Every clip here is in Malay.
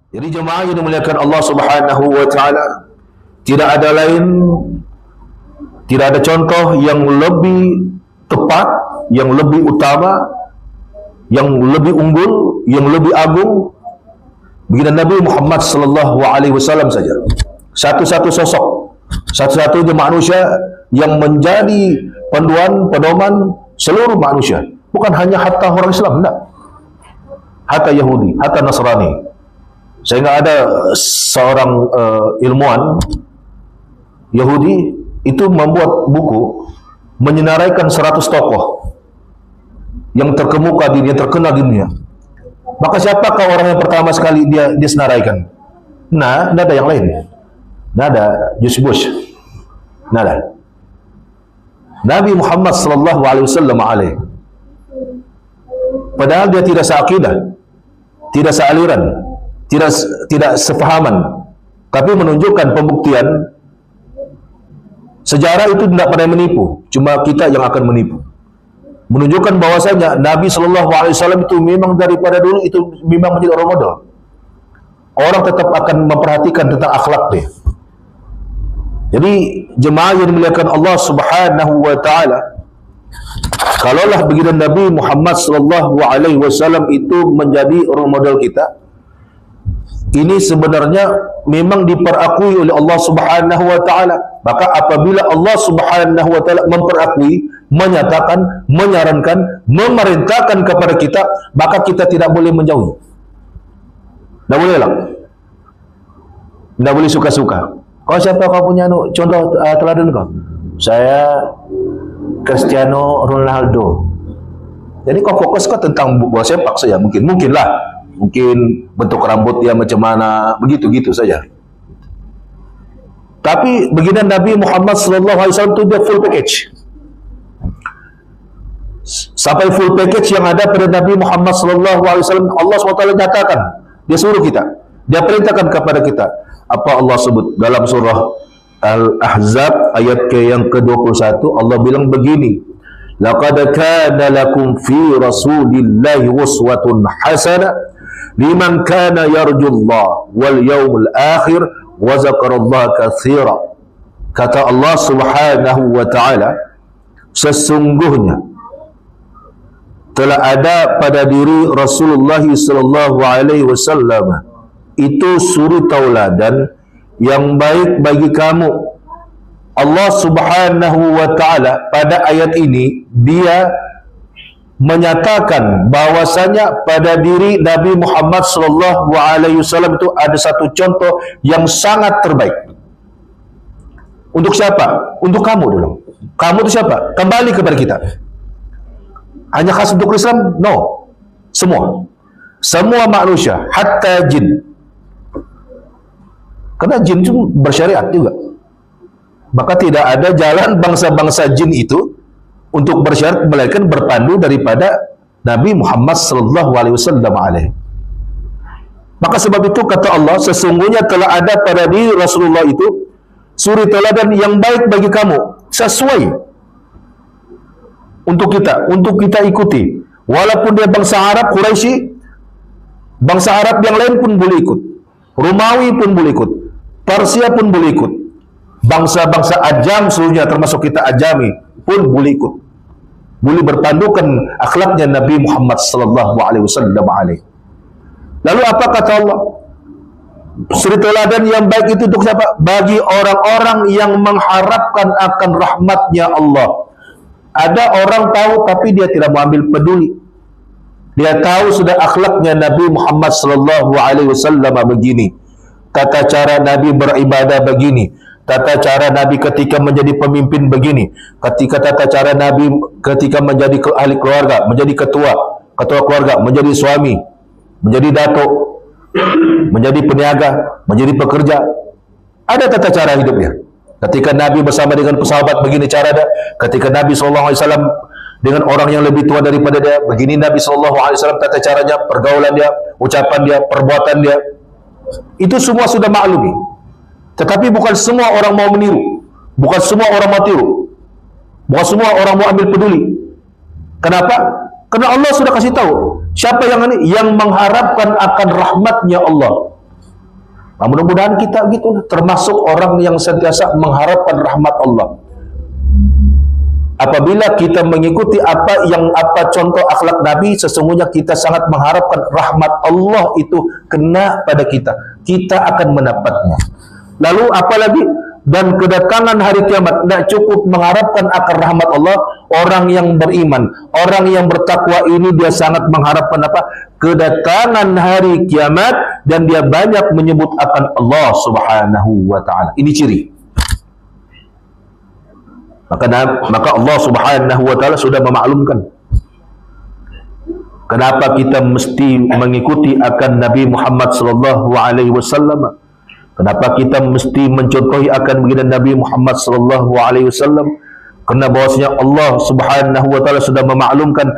Jadi jemaah yang dimuliakan Allah Subhanahu wa taala, tidak ada lain, tidak ada contoh yang lebih tepat, yang lebih utama, yang lebih unggul, yang lebih agung baginda Nabi Muhammad sallallahu alaihi wasallam saja. Satu-satu sosok, satu-satunya manusia yang menjadi panduan, pedoman seluruh manusia. Bukan hanya hatta orang Islam, tidak. Hatta Yahudi, hatta Nasrani. Sehingga ada seorang ilmuwan Yahudi itu membuat buku menyenaraikan 100 tokoh yang terkemuka di dunia, terkenal di dunia. Maka siapakah orang yang pertama sekali dia senaraikan? Nah, tidak ada yang lain. Tidak ada George Bush. Tidak ada. Nabi Muhammad sallallahu alaihi wasallam alaih. Padahal dia tidak seakidah, tidak sealiran, tidak sefahaman, tapi menunjukkan pembuktian sejarah itu tidak pernah menipu, cuma kita yang akan menipu. Menunjukkan bahwasanya Nabi sallallahu alaihi wasallam itu memang daripada dulu itu memang menjadi role model. Orang tetap akan memperhatikan tentang akhlak dia. Jadi jemaah yang dimuliakan Allah Subhanahu wa taala, kalaulah baginda Nabi Muhammad sallallahu alaihi wasallam itu menjadi role model kita, ini sebenarnya memang diperakui oleh Allah Subhanahu wa taala. Maka apabila Allah Subhanahu wa taala memperakui, menyatakan, menyarankan, memerintahkan kepada kita, maka kita tidak boleh menjauhi. Tidak boleh lah. Tidak boleh suka-suka. Kau siapa kau punya contoh teladan kau? Saya Cristiano Ronaldo. Jadi kau fokus kau tentang bola sepak saja, mungkinlah. Mungkin bentuk rambut dia macam mana, begitu-gitu saja. Tapi baginda Nabi Muhammad sallallahu alaihi wasallam itu dia full package. Sampai full package yang ada pada Nabi Muhammad sallallahu alaihi wasallam, Allah SWT nyatakan, dia suruh kita, dia perintahkan kepada kita. Apa Allah sebut dalam surah Al-Ahzab ayat yang ke-21, Allah bilang begini, laqad kana lakum fi rasulillahi uswatun hasanah liman kana yarjullah wal yawmul akhir wa zakarallaha katsira. Kata Allah Subhanahu wa taala, sesungguhnya telah ada pada diri Rasulullah sallallahu alaihi wasallam itu suri tauladan yang baik bagi kamu. Allah Subhanahu wa taala pada ayat ini dia menyatakan bahwasanya pada diri Nabi Muhammad sallallahu alaihi wasallam itu ada satu contoh yang sangat terbaik. Untuk siapa? Untuk kamu dulu. Kamu itu siapa? Kembali kepada kita. Hanya khas untuk Islam? No. Semua manusia, hatta jin. Karena jin itu bersyariat juga. Maka tidak ada jalan bangsa-bangsa jin itu untuk bersyariat melainkan berpandu daripada Nabi Muhammad sallallahu alaihi wasallam alaihi. Maka sebab itu kata Allah, sesungguhnya telah ada pada diri Rasulullah itu suri teladan yang baik bagi kamu, sesuai untuk kita ikuti. Walaupun dia bangsa Arab Quraisy, bangsa Arab yang lain pun boleh ikut, Romawi pun boleh ikut, Persia pun boleh ikut, bangsa-bangsa Ajam seluruhnya termasuk kita Ajami pun boleh ikut, boleh berpandukan akhlaknya Nabi Muhammad sallallahu alaihi wasallam alaihi. Lalu apa kata Allah? Suri teladan yang baik itu untuk siapa? Bagi orang-orang yang mengharapkan akan rahmatnya Allah. Ada orang tahu tapi dia tidak mengambil peduli. Dia tahu sudah akhlaknya Nabi Muhammad sallallahu alaihi wasallam begini. Tata cara Nabi beribadah begini. Tata cara Nabi ketika menjadi pemimpin begini. Tata cara Nabi ketika menjadi ahli keluarga, menjadi ketua keluarga, menjadi suami, menjadi datuk, menjadi peniaga, menjadi pekerja. Ada tata cara hidupnya. Ketika Nabi bersama dengan sahabat begini cara dia. Ketika Nabi SAW dengan orang yang lebih tua daripada dia, begini Nabi SAW tata caranya, pergaulan dia, ucapan dia, perbuatan dia. Itu semua sudah maklumi. Tetapi bukan semua orang mau meniru, bukan semua orang mau tiru, bukan semua orang mau ambil peduli. Kenapa? Karena Allah sudah kasih tahu siapa yang ini, yang mengharapkan akan rahmatnya Allah. Mudah-mudahan kita gitu, termasuk orang yang sentiasa mengharapkan rahmat Allah. Apabila kita mengikuti apa contoh akhlak Nabi, sesungguhnya kita sangat mengharapkan rahmat Allah itu kena pada kita. Kita akan mendapatnya. Lalu apalagi? Dan kedatangan hari kiamat, tidak cukup mengharapkan akan rahmat Allah. Orang yang beriman, orang yang bertakwa ini dia sangat mengharapkan apa? Kedatangan hari kiamat, dan dia banyak menyebut akan Allah Subhanahu wa ta'ala. Ini ciri. Maka Allah Subhanahu wa ta'ala sudah memaklumkan kenapa kita mesti mengikuti akan Nabi Muhammad sallallahu alaihi wasallam. Kenapa kita mesti mencontohi akan baginda Nabi Muhammad sallallahu alaihi wasallam? Karena bahwasanya Allah Subhanahu wa taala sudah memaklumkan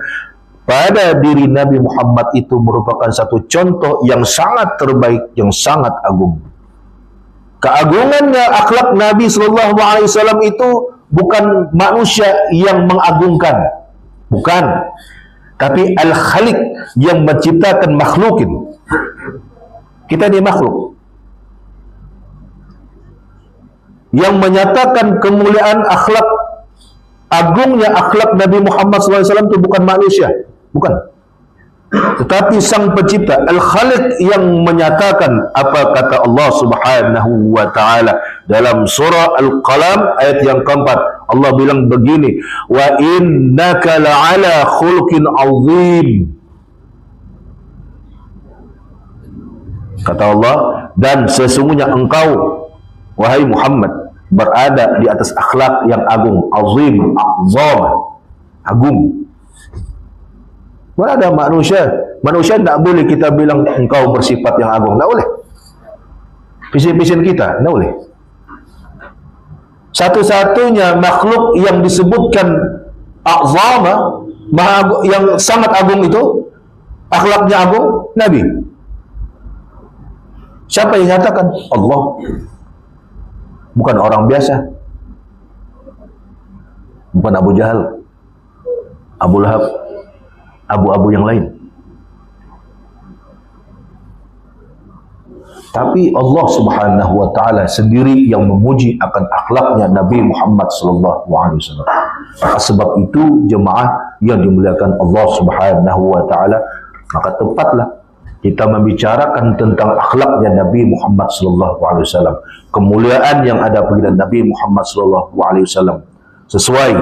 pada diri Nabi Muhammad itu merupakan satu contoh yang sangat terbaik, yang sangat agung. Keagungannya akhlak Nabi sallallahu alaihi wasallam itu bukan manusia yang mengagungkan, bukan, tapi Al-Khaliq yang menciptakan makhlukin. Kita ini makhluk. Yang menyatakan kemuliaan akhlak, agungnya akhlak Nabi Muhammad SAW itu bukan manusia, bukan, tetapi sang pencipta Al-Khaliq yang menyatakan apa kata Allah Subhanahu wa ta'ala dalam surah Al-Qalam ayat yang keempat. Allah bilang begini, wa innaka la'ala khuluqin azim. Kata Allah, dan sesungguhnya engkau wahai Muhammad berada di atas akhlak yang agung, azim, azam, agung. Mana ada manusia tidak boleh kita bilang engkau bersifat yang agung, tidak boleh. Pisin-pisin kita, tidak boleh. Satu-satunya makhluk yang disebutkan azam, yang sangat agung itu, akhlaknya agung, Nabi. Siapa yang nyatakan? Allah. Bukan orang biasa, bukan Abu Jahal, Abu Lahab, abu-abu yang lain. Tapi Allah Subhanahu wa ta'ala sendiri yang memuji akan akhlaknya Nabi Muhammad sallallahu alaihi wasallam. Maka sebab itu jemaah yang dimuliakan Allah Subhanahu wa ta'ala, maka tepatlah kita membicarakan tentang akhlaknya Nabi Muhammad sallallahu alaihi wasallam, kemuliaan yang ada pada Nabi Muhammad sallallahu alaihi wasallam. Sesuai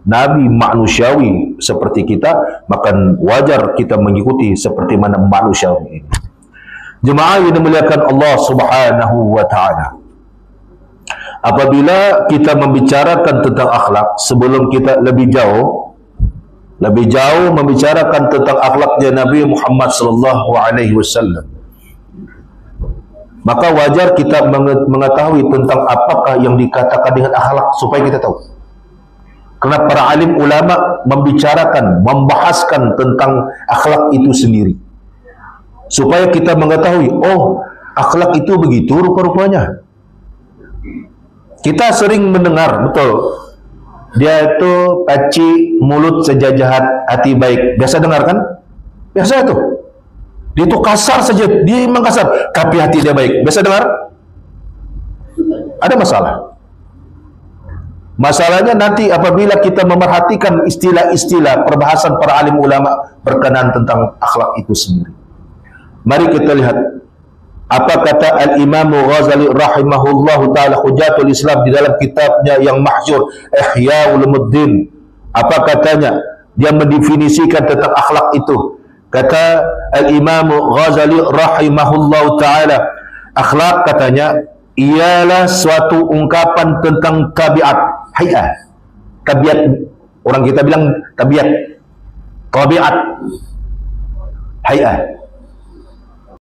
Nabi manusiawi seperti kita, maka wajar kita mengikuti seperti mana manusiawi ini. Jemaah yang dimuliakan Allah Subhanahu wa ta'ala, apabila kita membicarakan tentang akhlak, sebelum kita lebih jauh membicarakan tentang akhlaknya Nabi Muhammad sallallahu alaihi wasallam, maka wajar kita mengetahui tentang apakah yang dikatakan dengan akhlak, supaya kita tahu. Karena para alim ulama membahaskan tentang akhlak itu sendiri, supaya kita mengetahui, oh, akhlak itu begitu rupa-rupanya. Kita sering mendengar, betul, dia itu paci, mulut sejajahat, hati baik. Biasa dengar kan? Biasa itu. Dia itu kasar saja, dia memang kasar, tapi hati dia baik. Biasa dengar? Ada masalah. Masalahnya nanti apabila kita memerhatikan istilah-istilah perbahasan para alim ulama berkenaan tentang akhlak itu sendiri. Mari kita lihat apa kata Al-Imam Ghazali rahimahullahu ta'ala, Hujatul Islam, di dalam kitabnya yang masyhur Ihya Ulumuddin. Apa katanya? Dia mendefinisikan tentang akhlak itu. Kata Al-Imam Ghazali rahimahullahu ta'ala, akhlak katanya ialah suatu ungkapan tentang tabiat, hay'ah. Tabiat, orang kita bilang tabiat, hay'ah.